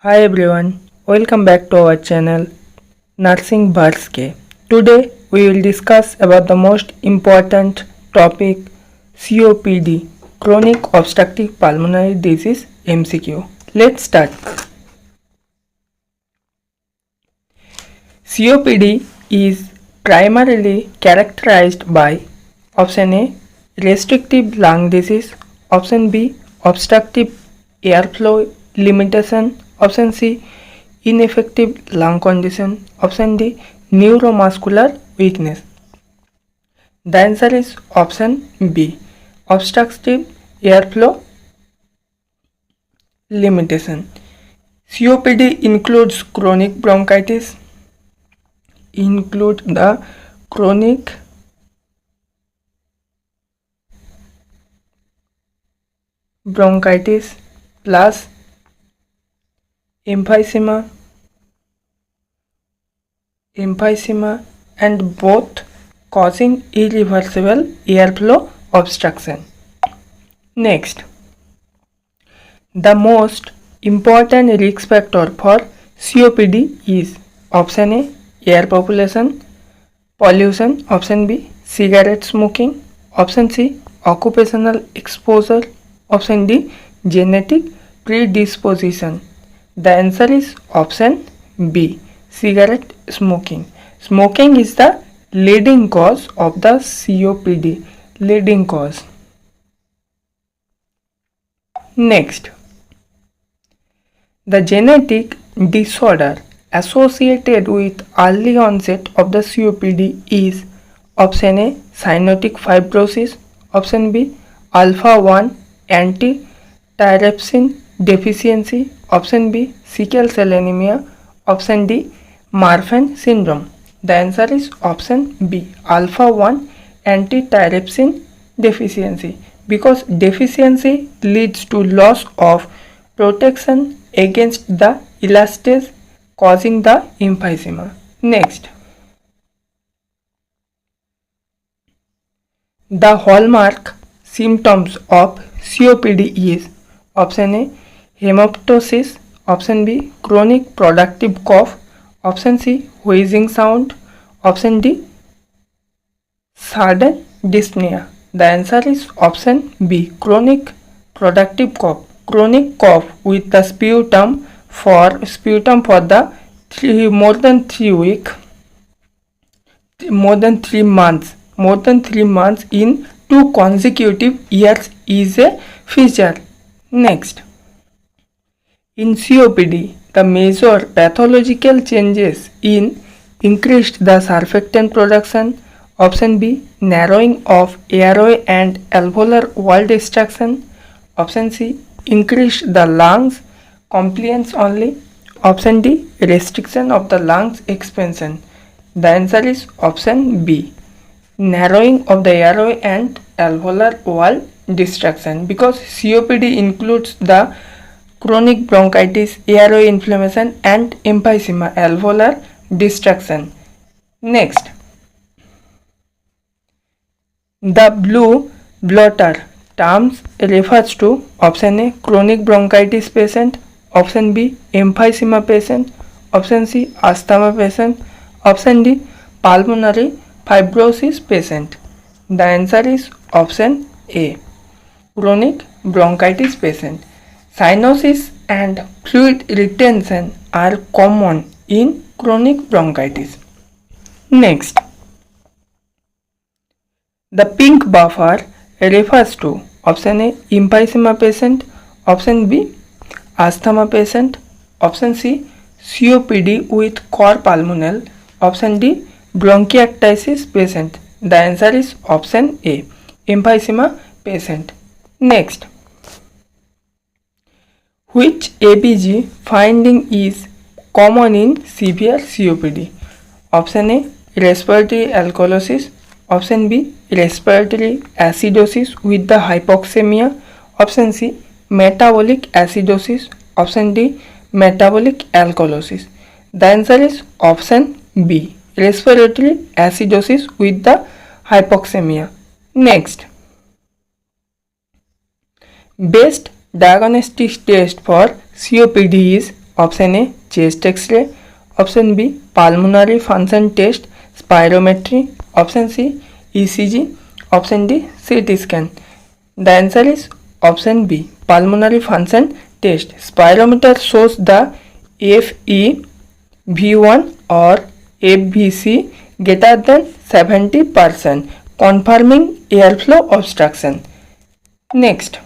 Hi everyone, welcome back to our channel Nursing Bharske. Today we will discuss about the most important topic COPD, chronic obstructive pulmonary disease MCQ. Let's start. COPD is primarily characterized by option A restrictive lung disease, option B obstructive airflow limitation, option C ineffective lung condition, option D neuromuscular weakness. The answer is option B obstructive airflow limitation. COPD includes chronic bronchitis, include the chronic bronchitis plus emphysema and both causing irreversible airflow obstruction. Next, the most important risk factor for COPD is option A air population pollution, option B cigarette smoking, option C occupational exposure, option D genetic predisposition. The answer is option B cigarette smoking. Smoking is the leading cause of the COPD. Leading cause. Next, the genetic disorder associated with early onset of the COPD is option A cyanotic fibrosis, option B alpha 1 antitrypsin deficiency, option B sickle cell anemia, option D Marfan syndrome. The answer is option B alpha 1 antitrypsin deficiency, because deficiency leads to loss of protection against the elastase causing the emphysema. Next, the hallmark symptoms of COPD is option A hemoptysis, option B chronic productive cough, option C wheezing sound, option D sudden dyspnea. The answer is option B chronic productive cough. Chronic cough with the sputum for the more than 3 months in 2 consecutive years is a feature. Next, in COPD, the major pathological changes in increased the surfactant production, option B narrowing of airway and alveolar wall destruction, option C increased the lungs compliance only, option D restriction of the lungs expansion. The answer is option B narrowing of the airway and alveolar wall destruction, because COPD includes the chronic bronchitis, airway inflammation and emphysema, alveolar destruction. Next, the blue blotter terms refers to option A chronic bronchitis patient, option B emphysema patient, option C asthma patient, option D pulmonary fibrosis patient. The answer is option A chronic bronchitis patient. Cyanosis and fluid retention are common in chronic bronchitis. Next, the pink buffer refers to option A emphysema patient, option B asthma patient, option C COPD with cor pulmonale, option D bronchiectasis patient. The answer is option A emphysema patient. Next, which ABG finding is common in severe COPD? Option A respiratory alkalosis, option B respiratory acidosis with the hypoxemia, option C metabolic acidosis, option D metabolic alkalosis. The answer is option B respiratory acidosis with the hypoxemia. Next, best diagnostic test for COPD is Option A, chest X-ray. Option B, pulmonary function test, spirometry. Option C, ECG. Option D, CT scan. The answer is option B, pulmonary function test. Spirometer shows the FeV1 or FVC greater than 70%, confirming airflow obstruction. Next,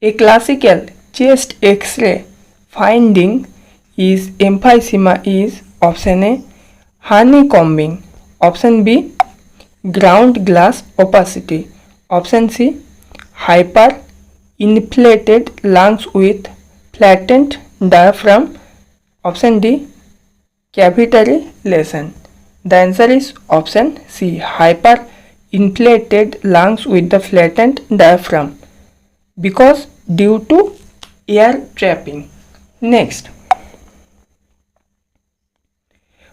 a classical chest X-ray finding is emphysema is option A, honeycombing. Option B, ground glass opacity. Option C, hyperinflated lungs with flattened diaphragm. Option D, cavitary lesion. The answer is option C, hyperinflated lungs with the flattened diaphragm, because due to air trapping. Next,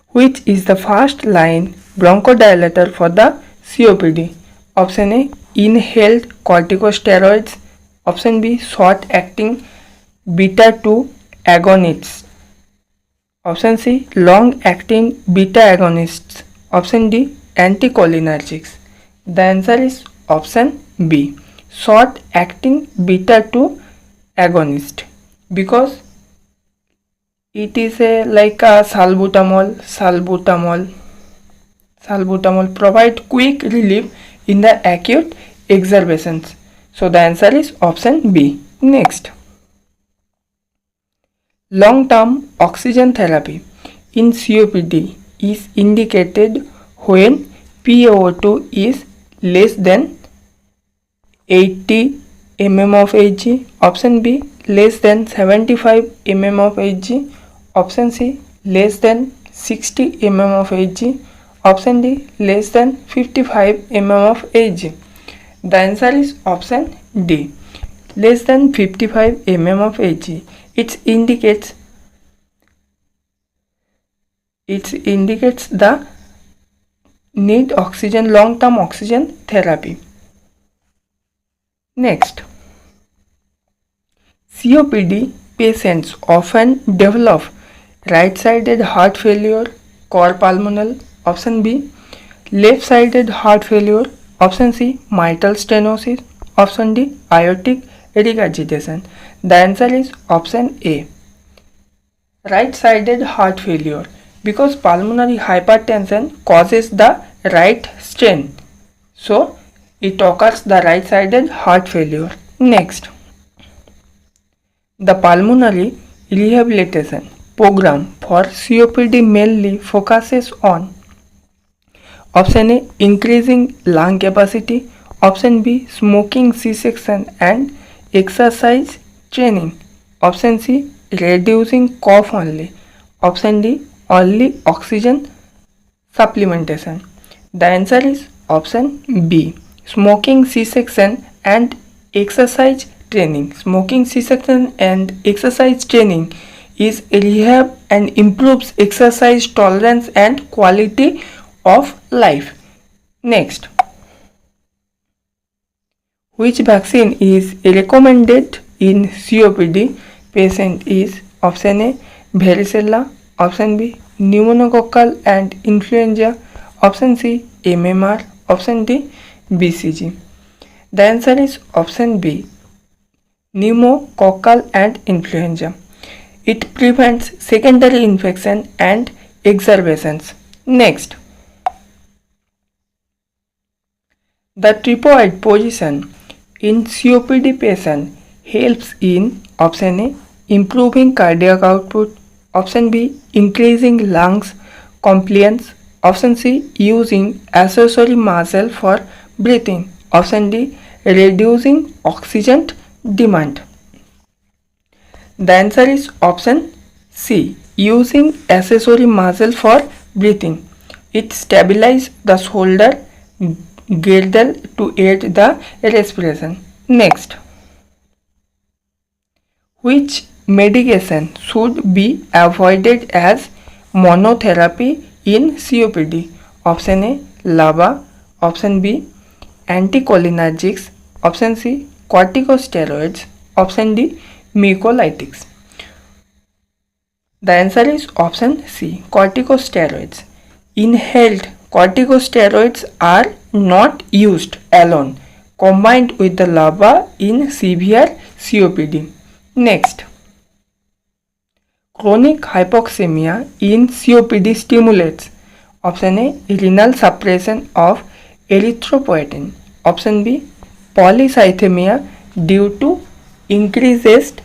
which is the first line bronchodilator for the COPD? Option A, inhaled corticosteroids. Option B, short acting beta 2 agonists. Option C, long acting beta agonists. Option D, anticholinergics. The answer is option B, short acting beta 2 agonist, because it is like a salbutamol provide quick relief in the acute exacerbations. So the answer is option B. Next, long-term oxygen therapy in COPD is indicated when PaO2 is less than 80 mm of Hg. Option B, less than 75 mm of Hg. Option C, less than 60 mm of Hg. Option D, less than 55 mm of Hg. The answer is option D, less than 55 mm of Hg. It indicates the need oxygen, long-term oxygen therapy. Next, COPD patients often develop right-sided heart failure, cor pulmonale. Option B, left-sided heart failure. Option C, mitral stenosis. Option D, aortic regurgitation. The answer is option A, right-sided heart failure, because pulmonary hypertension causes the right strain, so it occurs the right-sided heart failure. Next, the pulmonary rehabilitation program for COPD mainly focuses on option A, increasing lung capacity. Option B, smoking cessation and exercise training. Option C, reducing cough only. Option D, only oxygen supplementation. The answer is option B, smoking cessation and exercise training. Smoking cessation and exercise training is rehab and improves exercise tolerance and quality of life. Next, which vaccine is recommended in COPD patient is option A, varicella. Option B, pneumococcal and influenza. Option C, MMR. Option D, BCG. The answer is option B, pneumococcal and influenza. It prevents secondary infection and exacerbations. Next, the tripod position in COPD patient helps in option A, improving cardiac output. Option B, increasing lungs compliance. Option C, using accessory muscle for breathing. Option D, reducing oxygen demand. The answer is option C, using accessory muscle for breathing. It stabilizes the shoulder girdle to aid the respiration. Next, which medication should be avoided as monotherapy in COPD? Option A, LABA. Option B, anticholinergics. Option C, corticosteroids. Option D, mucolytics. The answer is option C, corticosteroids. Inhaled corticosteroids are not used alone, combined with the LABA in severe COPD. Next, chronic hypoxemia in COPD stimulates option A, renal suppression of erythropoietin. Option B, polycythemia due to increased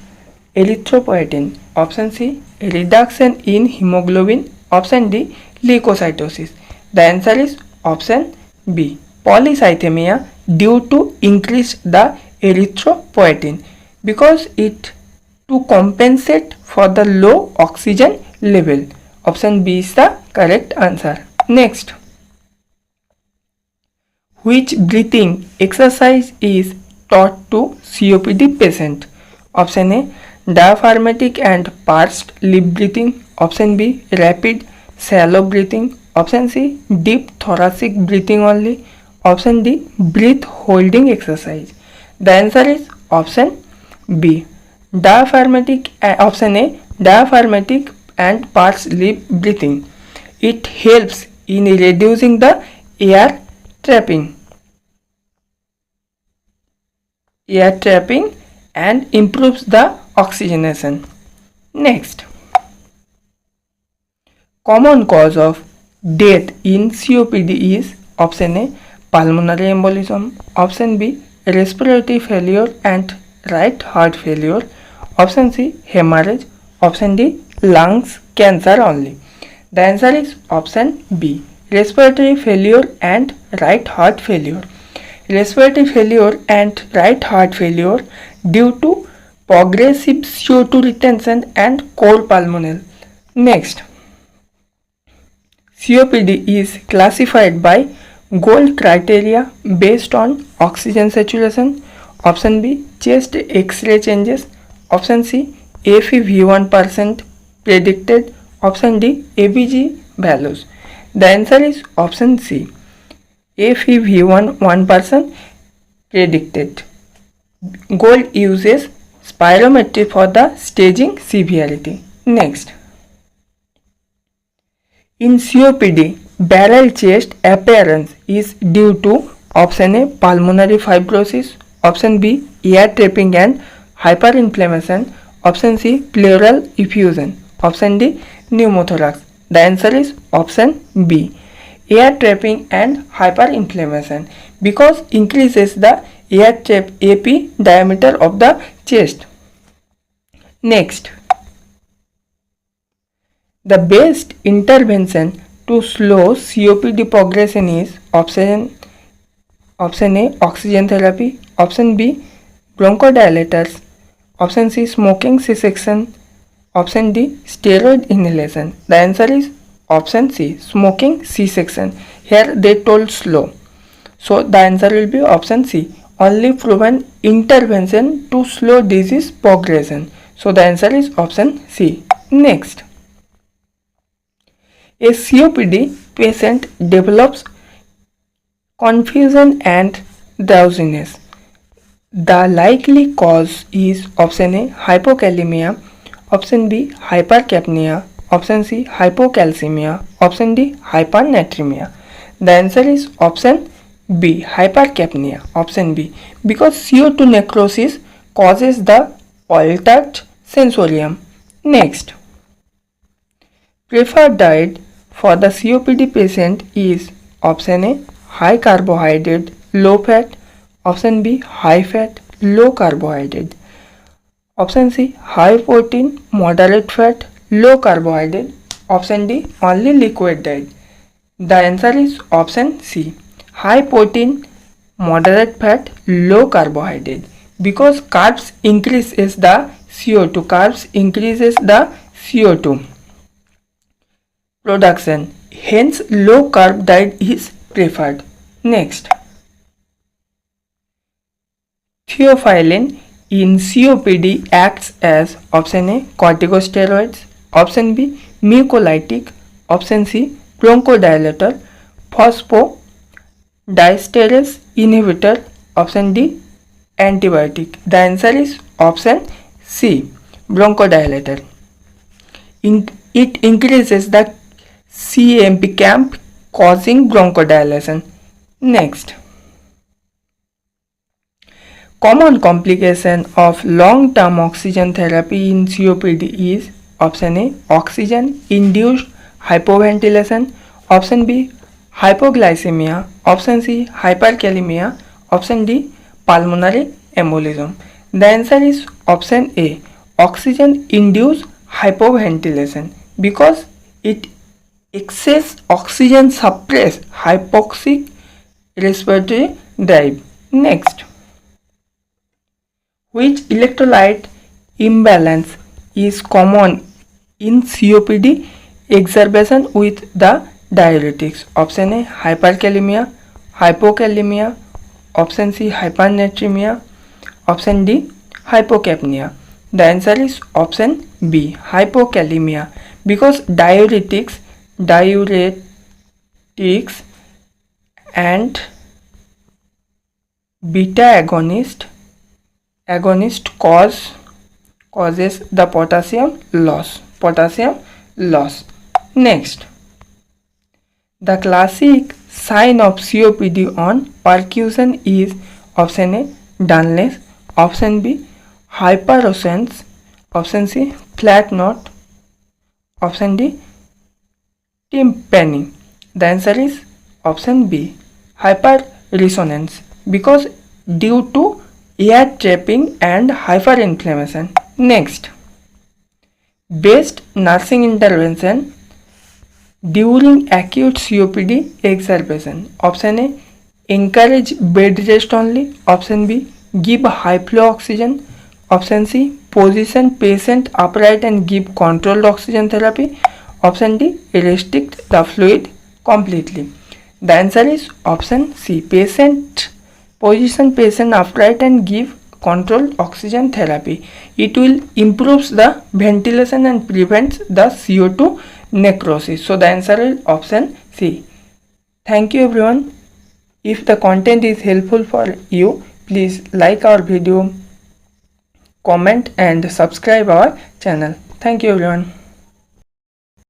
erythropoietin. Option C, reduction in hemoglobin. Option D, leukocytosis. The answer is option B, polycythemia due to increase the erythropoietin, because it to compensate for the low oxygen level. Option B is the correct answer. Next, which breathing exercise is taught to COPD patient? Option A, diaphragmatic and pursed lip breathing. Option B, rapid shallow breathing. Option C, deep thoracic breathing only. Option D, breath holding exercise. The answer is option B, diaphragmatic. Option A, diaphragmatic and pursed lip breathing. It helps in reducing the air trapping and improves the oxygenation. Next, common cause of death in COPD is option A, pulmonary embolism. Option B, respiratory failure and right heart failure. Option C, hemorrhage. Option D, lungs cancer only. The answer is option B, respiratory failure and right heart failure. Respiratory failure and right heart failure due to progressive CO2 retention and core pulmonale. Next, COPD is classified by GOLD criteria based on oxygen saturation. Option B, chest X-ray changes. Option C, FEV1% predicted. Option D, ABG values. The answer is option C, FEV1 1% predicted. GOLD uses spirometry for the staging severity. Next, in COPD, barrel chest appearance is due to option A, pulmonary fibrosis. Option B, air trapping and hyperinflammation. Option C, pleural effusion. Option D, pneumothorax. The answer is option B, air trapping and hyperinflammation, because increases the air trap AP diameter of the chest. Next, the best intervention to slow COPD progression is option A, oxygen therapy. Option B, bronchodilators. Option C, smoking cessation. Option D, steroid inhalation. The answer is option C, smoking cessation. Here they told slow, so the answer will be option C, only proven intervention to slow disease progression. So the answer is option C. Next, a COPD patient develops confusion and drowsiness. The likely cause is option A, hypokalemia. Option B, hypercapnia. Option C, hypocalcemia. Option D, hypernatremia. The answer is option B, hypercapnia. Option B, because CO2 necrosis causes the altered sensorium. Next, preferred diet for the COPD patient is option A, high carbohydrate, low fat. Option B, high fat, low carbohydrate. Option C, high protein, moderate fat, low carbohydrate. Option D, only liquid diet. The answer is option C, high protein, moderate fat, low carbohydrate, because carbs increases the CO2. Carbs increases the CO2 production. Hence, low carb diet is preferred. Next, theophylline in COPD acts as option A, corticosteroids. Option B, mucolytic. Option C, bronchodilator. Phosphodiesterase inhibitor. Option D, antibiotic. The answer is option C, bronchodilator. it increases the CAMP camp causing bronchodilation. Next, common complication of long-term oxygen therapy in COPD is option A, oxygen induced hypoventilation, option B, hypoglycemia, option C, hyperkalemia, option D, pulmonary embolism. The answer is option A, oxygen induced hypoventilation, because it excess oxygen suppress hypoxic respiratory drive. Next, which electrolyte imbalance is common in COPD exacerbation with the diuretics? Option A, hyperkalemia, hypokalemia, option C, hypernatremia, option D, hypocapnia. The answer is option B, hypokalemia, because diuretics and beta agonist causes the potassium loss. Next, the classic sign of COPD on percussion is option A, dullness, option B, hyperoscence, option C, flat note, option D, tympani. The answer is option B, hyperresonance, because due to air trapping and hyperinflammation. Next, best nursing intervention during acute COPD exacerbation. Option A, encourage bed rest only, option B, give high flow oxygen, option C, position patient upright and give controlled oxygen therapy, option D, restrict the fluid completely. The answer is option C, position patient upright and give controlled oxygen therapy. It will improve the ventilation and prevents the CO2 necrosis. So the answer is option C. Thank you everyone. If the content is helpful for you, please like our video, comment and subscribe our channel. Thank you everyone.